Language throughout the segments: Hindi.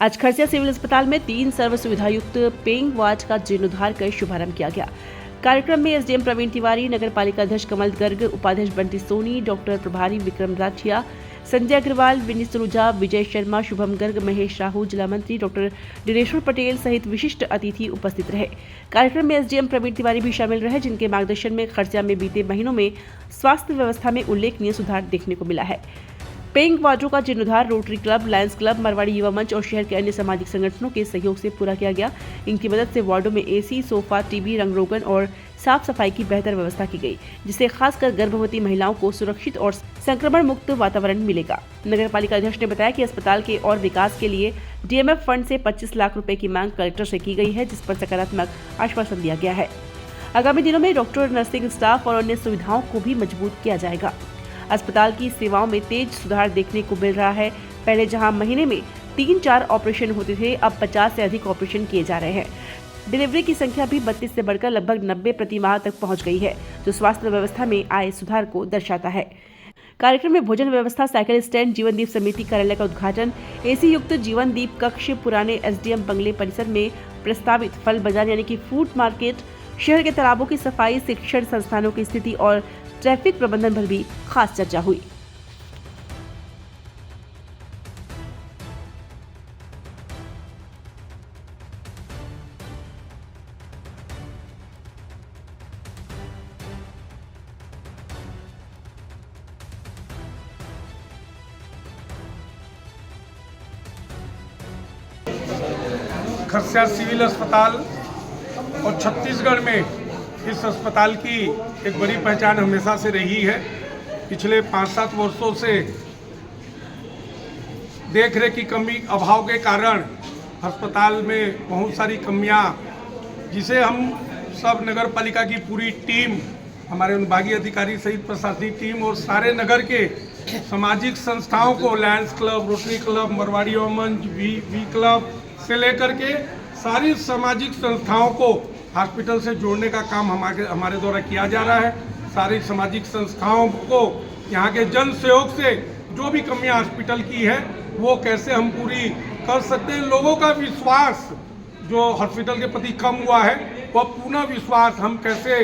आज खरसिया सिविल अस्पताल में 3 सर्व सुविधायुक्त पेइंग वार्ड का जीर्णोद्धार कर शुभारंभ किया गया। कार्यक्रम में एसडीएम प्रवीण तिवारी, नगर पालिका अध्यक्ष कमल गर्ग, उपाध्यक्ष बंटी सोनी, डॉक्टर प्रभारी विक्रम राठिया, संजय अग्रवाल, विनीत सलूजा, विजय शर्मा, शुभम गर्ग, महेश राहू, जिला मंत्री डॉक्टर दिनेश्वर पटेल सहित विशिष्ट अतिथि उपस्थित रहे। कार्यक्रम में एसडीएम प्रवीण तिवारी भी शामिल रहे, जिनके मार्गदर्शन में खरसिया में बीते महीनों में स्वास्थ्य व्यवस्था में उल्लेखनीय सुधार देखने को मिला है। पेइंग वार्डों का जीर्णोद्धार rotary club, Lions club, Marwari युवा मंच और शहर के अन्य सामाजिक संगठनों के सहयोग से पूरा किया गया। इनकी मदद से वार्डों में एसी, सोफा, टीवी, रंग रोगन और साफ सफाई की बेहतर व्यवस्था की गई, जिससे खासकर गर्भवती महिलाओं को सुरक्षित और संक्रमण मुक्त वातावरण मिलेगा। नगर पालिका अध्यक्ष ने बताया कि अस्पताल के और विकास के लिए डीएमएफ फंड से 25 लाख रुपए की मांग कलेक्टर से की गई है, जिस पर सकारात्मक आश्वासन दिया गया है। आगामी दिनों में डॉक्टर, नर्सिंग स्टाफ और अन्य सुविधाओं को भी मजबूत किया जाएगा। अस्पताल की सेवाओं में तेज सुधार देखने को मिल रहा है। पहले जहां महीने में 3-4 ऑपरेशन होते थे, अब 50 से अधिक ऑपरेशन किए जा रहे हैं। डिलीवरी की संख्या भी 32 से बढ़कर लगभग 90 प्रति माह तक पहुंच गई है, जो स्वास्थ्य व्यवस्था में आए सुधार को दर्शाता है। कार्यक्रम में भोजन व्यवस्था, साइकिल स्टैंड, जीवनदीप समिति कार्यालय का उद्घाटन, एसी युक्त जीवनदीप कक्ष, पुराने एसडीएम बंगले परिसर में प्रस्तावित फल बाजार यानी कि फूड मार्केट, शहर के तालाबों की सफाई, शिक्षण संस्थानों की स्थिति और ट्रैफिक प्रबंधन पर भी खास चर्चा हुई। खरसिया सिविल अस्पताल और छत्तीसगढ़ में इस अस्पताल की एक बड़ी पहचान हमेशा से रही है। पिछले 5-7 वर्षों से देखरेख की कमी, अभाव के कारण अस्पताल में बहुत सारी कमियां, जिसे हम सब नगर पालिका की पूरी टीम, हमारे विभागीय अधिकारी सहित प्रशासनिक टीम और सारे नगर के सामाजिक संस्थाओं को, Lions club, rotary club, Marwari युवा मंच, वी क्लब से लेकर के सारी सामाजिक संस्थाओं को हॉस्पिटल से जोड़ने का काम हमारे द्वारा किया जा रहा है। सारी सामाजिक संस्थाओं को यहाँ के जन सहयोग से जो भी कमियाँ हॉस्पिटल की है वो कैसे हम पूरी कर सकते हैं। लोगों का विश्वास जो हॉस्पिटल के प्रति कम हुआ है, वह पूर्ण विश्वास हम कैसे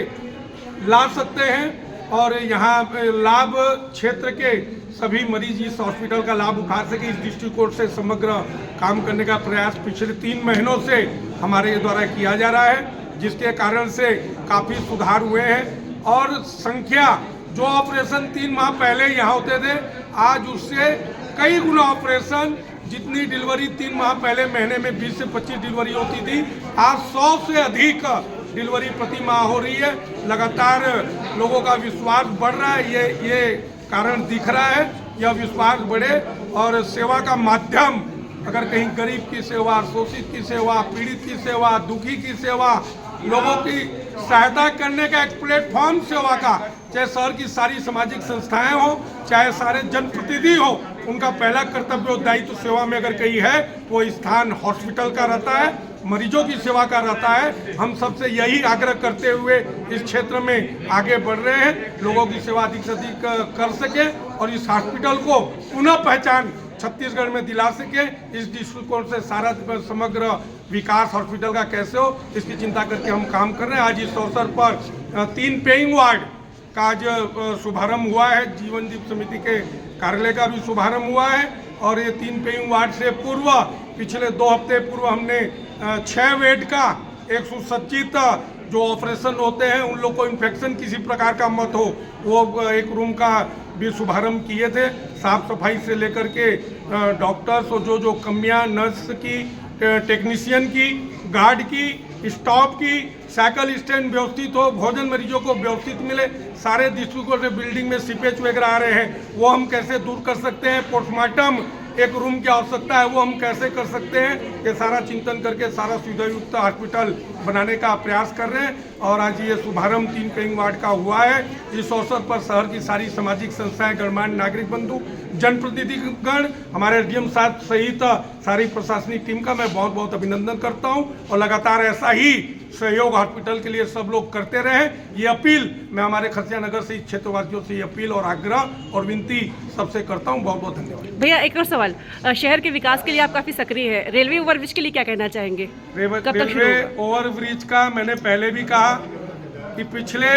ला सकते हैं और यहाँ लाभ क्षेत्र के सभी मरीज इस हॉस्पिटल का लाभ उठा सके, इस दृष्टिकोण से समग्र काम करने का प्रयास पिछले 3 महीनों से हमारे द्वारा किया जा रहा है, जिसके कारण से काफ़ी सुधार हुए हैं। और संख्या जो ऑपरेशन 3 माह पहले यहाँ होते थे, आज उससे कई गुना ऑपरेशन, जितनी डिलीवरी 3 माह पहले महीने में 20 से 25 डिलीवरी होती थी, आज 100 से अधिक डिलीवरी प्रति माह हो रही है। लगातार लोगों का विश्वास बढ़ रहा है, ये कारण दिख रहा है। यह विश्वास बढ़े और सेवा का माध्यम, अगर कहीं गरीब की सेवा, शोषित की सेवा, पीड़ित की सेवा, दुखी की सेवा, लोगों की सहायता करने का एक प्लेटफॉर्म सेवा का, चाहे शहर की सारी सामाजिक संस्थाएं हो, चाहे सारे जनप्रतिनिधि हो, उनका पहला कर्तव्य और दायित्व सेवा में अगर कहीं है, वो स्थान हॉस्पिटल का रहता है, मरीजों की सेवा का रहता है। हम सबसे यही आग्रह करते हुए इस क्षेत्र में आगे बढ़ रहे हैं, लोगों की सेवा अधिक से अधिक कर सके और इस हॉस्पिटल को पुनः पहचान छत्तीसगढ़ में दिला सके। इस दृष्टिकोण से सारा समग्र विकास हॉस्पिटल का कैसे हो, इसकी चिंता करके हम काम कर रहे हैं। आज इस अवसर पर 3 पेइंग वार्ड का आज शुभारंभ हुआ है, जीवनदीप समिति के कार्यालय का भी शुभारंभ हुआ है। और ये 3 पेइंग वार्ड से पूर्व पिछले 2 हफ्ते पूर्व हमने 6 बेड का एक सुसज्जित जो ऑपरेशन होते हैं, उन लोग को इन्फेक्शन किसी प्रकार का मत हो, वो एक रूम का भी शुभारंभ किए थे। साफ सफाई से लेकर के डॉक्टर्स और जो कमियां, नर्स की, टेक्नीशियन की, गार्ड की, स्टाफ की, साइकिल स्टैंड व्यवस्थित हो, भोजन मरीजों को व्यवस्थित मिले, सारे दृष्टिकोण से बिल्डिंग में सीपेज वगैरह आ रहे हैं, वो हम कैसे दूर कर सकते हैं, पोस्टमार्टम एक रूम की आवश्यकता है, वो हम कैसे कर सकते हैं, ये सारा चिंतन करके सारा सुविधायुक्त हॉस्पिटल बनाने का प्रयास कर रहे हैं। और आज ये शुभारंभ 3 पेइंग वार्ड का हुआ है। इस अवसर पर शहर की सारी सामाजिक संस्थाएं, गणमान्य नागरिक बंधु, जनप्रतिनिधिगण, हमारे डीएम साहब सहित सारी प्रशासनिक टीम का मैं बहुत बहुत अभिनंदन करता हूं। और लगातार ऐसा ही सहयोग हॉस्पिटल के लिए सब लोग करते रहे, ये अपील मैं हमारे खरसिया नगर से क्षेत्रवासियों से अपील और आग्रह और विनती सबसे करता हूँ। बहुत बहुत धन्यवाद। भैया एक और सवाल, शहर के विकास के लिए आप काफी सक्रिय है, रेलवे ओवरब्रिज के लिए क्या कहना चाहेंगे? रेलवे ओवरब्रिज का मैंने पहले भी कहा कि पिछले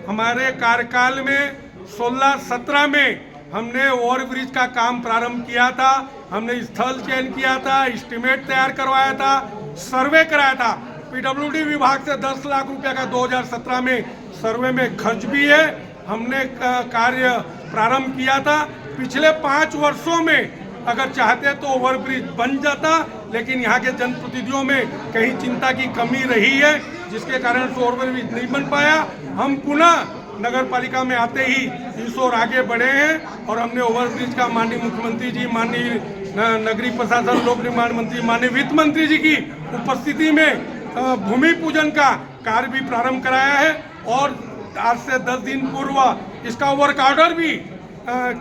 हमारे कार्यकाल में 16-17 में हमने ओवरब्रिज का काम प्रारंभ किया था। हमने स्थल चयन किया था, एस्टीमेट तैयार करवाया था, सर्वे कराया था। पीडब्ल्यूडी विभाग से 10 लाख रुपया का 2017 में सर्वे में खर्च भी है। हमने कार्य प्रारंभ किया था। पिछले 5 वर्षों में अगर चाहते तो ओवरब्रिज बन जाता, लेकिन यहाँ के जनप्रतिनिधियों में कहीं चिंता की कमी रही है, जिसके कारण से ओवरब्रिज नहीं बन पाया। हम पुनः नगर पालिका में आते ही इस ओर आगे बढ़े हैं और हमने ओवरब्रिज का माननीय मुख्यमंत्री जी, माननीय नगरीय प्रशासन लोक निर्माण मंत्री, माननीय वित्त मंत्री जी की उपस्थिति में भूमि पूजन का कार्य भी प्रारंभ कराया है। और आज से 10 दिन पूर्व इसका वर्क ऑर्डर भी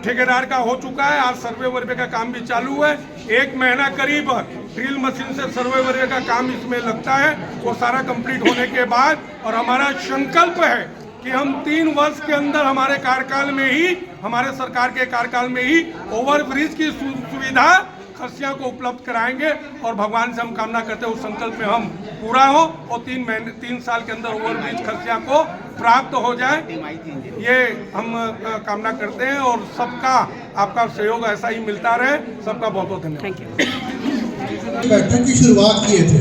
ठेकेदार का हो चुका है। आज सर्वे वर्वे का काम भी चालू है। 1 महीना करीब ड्रिल मशीन से सर्वे वर्वे का काम इसमें लगता है। वो सारा कंप्लीट होने के बाद और हमारा संकल्प है कि हम 3 वर्ष के अंदर हमारे कार्यकाल में ही, हमारे सरकार के कार्यकाल में ही ओवरब्रिज की सुविधा खरसिया को उपलब्ध कराएंगे। और भगवान से हम कामना करते हैं उस संकल्प में हम पूरा हो और 3 साल के अंदर ओवरब्रिज खरसिया को प्राप्त हो जाए, ये हम कामना करते हैं। और सबका आपका सहयोग ऐसा ही मिलता रहे। सबका बहुत बहुत धन्यवाद। बैठक की शुरुआत किए थे,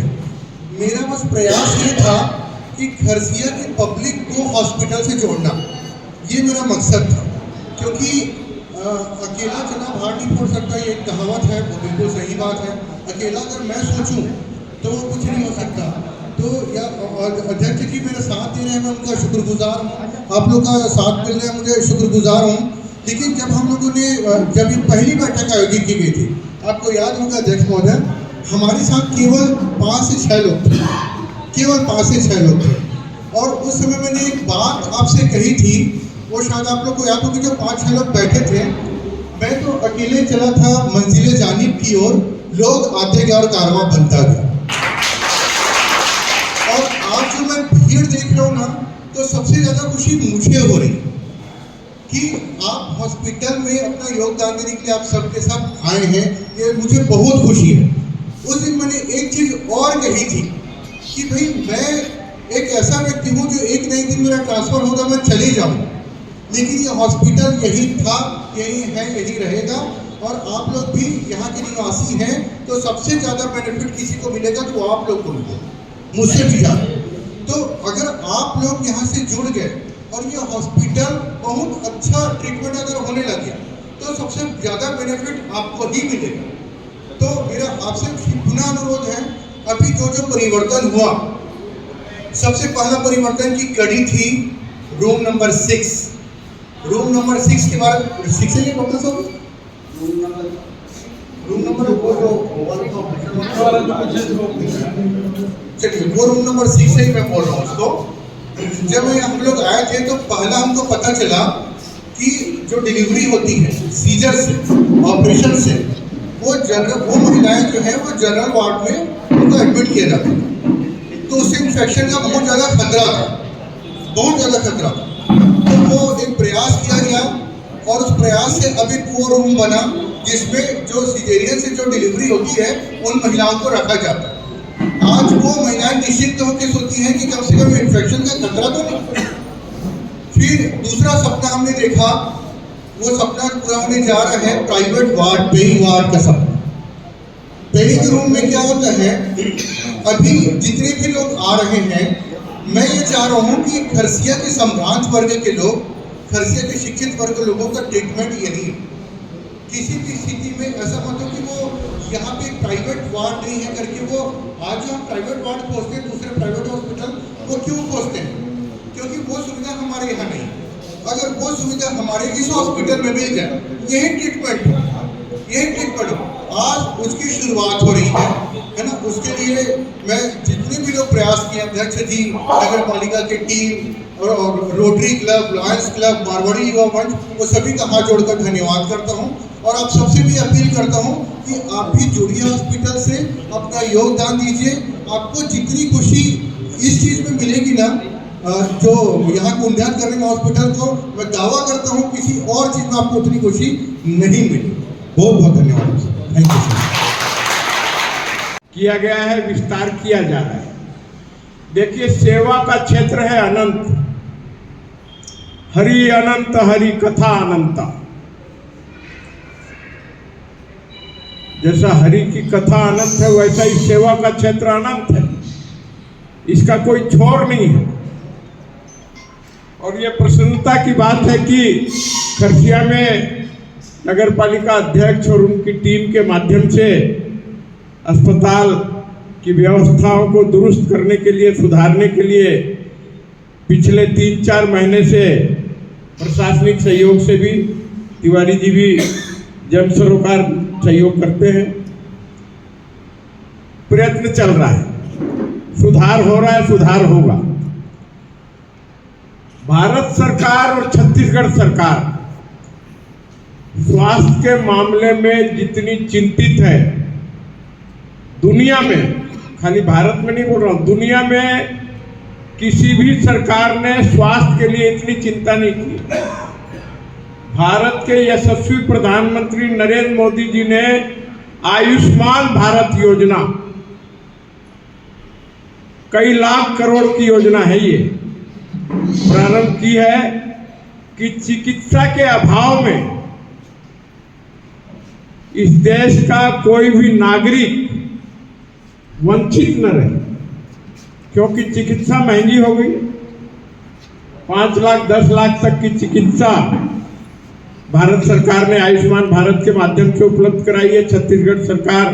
मेरा बस प्रयास ये था कि खरसिया की पब्लिक को हॉस्पिटल से जोड़ना, ये मेरा मकसद था। क्योंकि अकेला चना भार नहीं फोड़ सकता, ये एक कहावत है, वो बिल्कुल सही बात है। अकेला अगर मैं सोचूं तो वो कुछ नहीं हो सकता। तो अध्यक्ष जी मेरे साथ दे रहे हैं, मैं उनका शुक्रगुजार हूँ। आप लोग का साथ मिल रहे हैं, मुझे शुक्रगुजार हूँ। लेकिन जब हम लोगों ने जब ये पहली बैठक आयोजित की गई थी, आपको याद होगा अध्यक्ष महोदय, हमारे साथ केवल 5 से 6 लोग थे, केवल 5 से 6 लोग थे। और उस समय मैंने एक बात आपसे कही थी, वो शायद आप लोग को याद होगी, जब 5-6 लोग बैठे थे, मैं तो अकेले चला था मंजिले जानिब की ओर, लोग आते गए और कारवां बनता गया। और आज जो मैं भीड़ देख रहा हूँ ना, तो सबसे ज़्यादा खुशी मुझे हो रही कि आप हॉस्पिटल में अपना योगदान देने के लिए आप सबके साथ आए हैं, ये मुझे बहुत खुशी है। उस दिन मैंने एक चीज़ और कही थी कि भाई मैं एक ऐसा व्यक्ति हूँ जो एक नए दिन मेरा ट्रांसफ़र होगा, मैं चले जाऊँ, लेकिन ये हॉस्पिटल यही था, यही है, यही रहेगा। और आप लोग भी यहाँ के निवासी हैं, तो सबसे ज़्यादा बेनिफिट किसी को मिलेगा तो आप लोग को मिलेगा, मुझसे भी ज़्यादा। तो अगर आप लोग यहाँ से जुड़ गए और ये हॉस्पिटल बहुत अच्छा ट्रीटमेंट अगर होने लग गया, तो सबसे ज़्यादा बेनिफिट आपको ही मिलेगा। तो मेरा आपसे पुनः अनुरोध है, अभी जो परिवर्तन हुआ, सबसे पहला परिवर्तन की कड़ी थी रूम नंबर 6। रूम नंबर 6 के बाद 6 है डॉक्टर साहब, रूम नंबर चलिए वो रूम नंबर 6 से ही मैं बोल रहा हूँ उसको। जब हम लोग आए थे तो पहला हमको पता चला कि जो डिलीवरी होती है सीजर से, ऑपरेशन से, वो महिलाएं जो है वो जनरल वार्ड में उनको एडमिट किया जाता है। तो उससे इन्फेक्शन का बहुत ज़्यादा खतरा था, बहुत ज़्यादा खतरा था। तो वो एक प्रयास किया गया और उस प्रयास से अब एक वो रूम बना जिसमें जो सिजेरियन से जो डिलीवरी होती है उन महिलाओं को रखा जाता है। आज वो महिलाएं निश्चिंत होकर सोचती हैं कि कम से कम इन्फेक्शन का खतरा तो नहीं। फिर दूसरा सपना हमने देखा, वो सपना पूरा होने जा रहा है प्राइवेट वार्ड, पेइंग वार्ड का सपना। पेइंग रूम में क्या होता है, अभी जितने भी लोग आ रहे हैं, मैं ये चाह रहा हूँ कि खरसिया के संभ्रांत वर्ग के लोग, खरसिया के शिक्षित वर्ग के लोगों का ट्रीटमेंट यही है। किसी भी स्थिति में ऐसा मत हो कि वो यहाँ पे प्राइवेट वार्ड नहीं है करके वो आज जो हम प्राइवेट वार्ड खोजते हैं दूसरे प्राइवेट हॉस्पिटल, वो क्यों खोजते हैं? क्योंकि वो सुविधा हमारे यहाँ नहीं। अगर वो सुविधा हमारे इस हॉस्पिटल में मिल जाए, यही ट्रीटमेंट हो, आज उसकी शुरुआत हो रही है ना। उसके लिए मैं जितने भी लोग प्रयास किए, अध्यक्ष जी, नगर पालिका की टीम और rotary club, lions club, Marwari युवा मंच, वो सभी का हाथ जोड़कर धन्यवाद करता हूँ। और आप सबसे भी अपील करता हूँ कि आप भी जुड़िए हॉस्पिटल से, अपना योगदान दीजिए। आपको जितनी खुशी इस चीज़ में मिलेगी ना, जो यहाँ को उन्नत करने में हॉस्पिटल को, मैं दावा करता हूँ किसी और चीज़ में आपको उतनी खुशी नहीं मिली। बहुत बहुत धन्यवाद, थैंक यू सर। किया गया है, विस्तार किया जा रहा है। देखिए, सेवा का क्षेत्र है अनंत। हरि अनंत, हरि कथा अनंता। जैसा हरि की कथा अनंत है, वैसा ही सेवा का क्षेत्र अनंत है। इसका कोई छोर नहीं है। और ये प्रसन्नता की बात है कि खरसिया में नगर पालिका अध्यक्ष और उनकी टीम के माध्यम से अस्पताल की व्यवस्थाओं को दुरुस्त करने के लिए, सुधारने के लिए पिछले 3-4 महीने से प्रशासनिक सहयोग से भी तिवारी जी भी जन सरोकार सहयोग करते हैं। प्रयत्न चल रहा है, सुधार हो रहा है, सुधार होगा। भारत सरकार और छत्तीसगढ़ सरकार स्वास्थ्य के मामले में जितनी चिंतित है, दुनिया में, खाली भारत में नहीं बोल रहा हूं, दुनिया में किसी भी सरकार ने स्वास्थ्य के लिए इतनी चिंता नहीं की। भारत के यशस्वी प्रधानमंत्री नरेंद्र मोदी जी ने आयुष्मान भारत योजना, कई लाख करोड़ की योजना है ये, प्रारंभ की है कि चिकित्सा के अभाव में इस देश का कोई भी नागरिक वंचित न रहे। क्योंकि चिकित्सा महंगी हो गई, 5 लाख 10 लाख तक की चिकित्सा भारत सरकार ने आयुष्मान भारत के माध्यम से उपलब्ध कराई है। छत्तीसगढ़ सरकार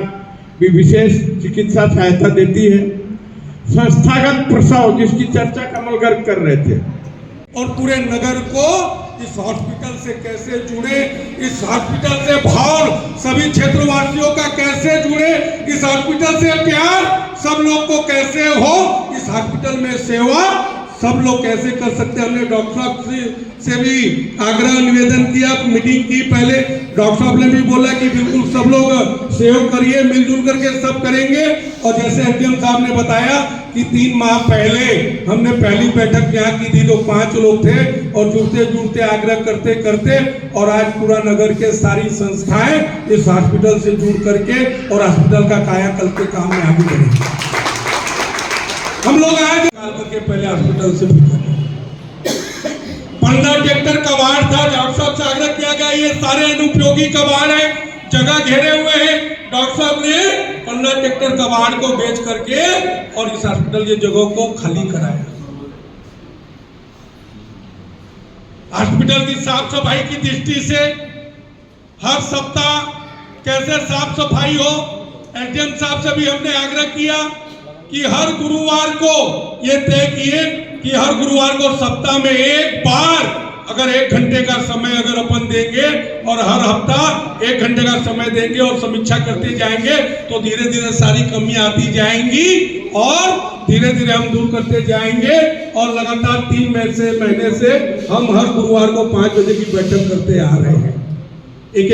भी विशेष चिकित्सा सहायता देती है। संस्थागत प्रसव, जिसकी चर्चा कमल गर्ग कर रहे थे, और पूरे नगर को इस हॉस्पिटल से कैसे जुड़े, इस हॉस्पिटल से भाव सभी क्षेत्रवासियों का कैसे जुड़े, इस हॉस्पिटल से प्यार सब लोग को कैसे हो, इस हॉस्पिटल में सेवा सब लोग कैसे कर सकते हैं। हमने डॉक्टर साहब से भी आग्रह निवेदन किया, मीटिंग की। पहले डॉक्टर साहब ने भी बोला कि बिल्कुल सब लोग सहयोग करिए, मिलजुल करके सब करेंगे। और जैसे एसडीएम साहब ने बताया कि 3 माह पहले हमने पहली बैठक यहाँ की थी, लोग 5 लोग थे, और जुड़ते जुड़ते आग्रह करते करते और आज पूरा नगर के सारी संस्थाएं इस हॉस्पिटल से जुड़ करके और हॉस्पिटल का कायाकल्प के काम में आगे बढ़ेंगे। हम लोग आए करके पहले हॉस्पिटल से 15 ट्रैक्टर कबाड़ था, डॉक्टर साहब से आग्रह किया गया ये सारे अनुपयोगी कबाड़ है, जगह घेरे हुए हैं। डॉक्टर साहब ने 15 ट्रैक्टर कबाड़ को बेच करके और इस हॉस्पिटल की जगह को खाली कराया। हॉस्पिटल की साफ सफाई की दृष्टि से हर सप्ताह कैसे साफ सफाई हो, एसडीएम साहब से भी हमने आग्रह किया कि हर गुरुवार को ये तय किए कि हर गुरुवार को सप्ताह में एक बार अगर 1 घंटे का समय अगर अपन देंगे और हर हफ्ता 1 घंटे का समय देंगे और समीक्षा करते जाएंगे तो धीरे धीरे सारी कमियां आती जाएंगी और धीरे धीरे हम दूर करते जाएंगे। और लगातार 3 महीने से हम हर गुरुवार को 5 बजे की बैठक करते आ रहे हैं। एक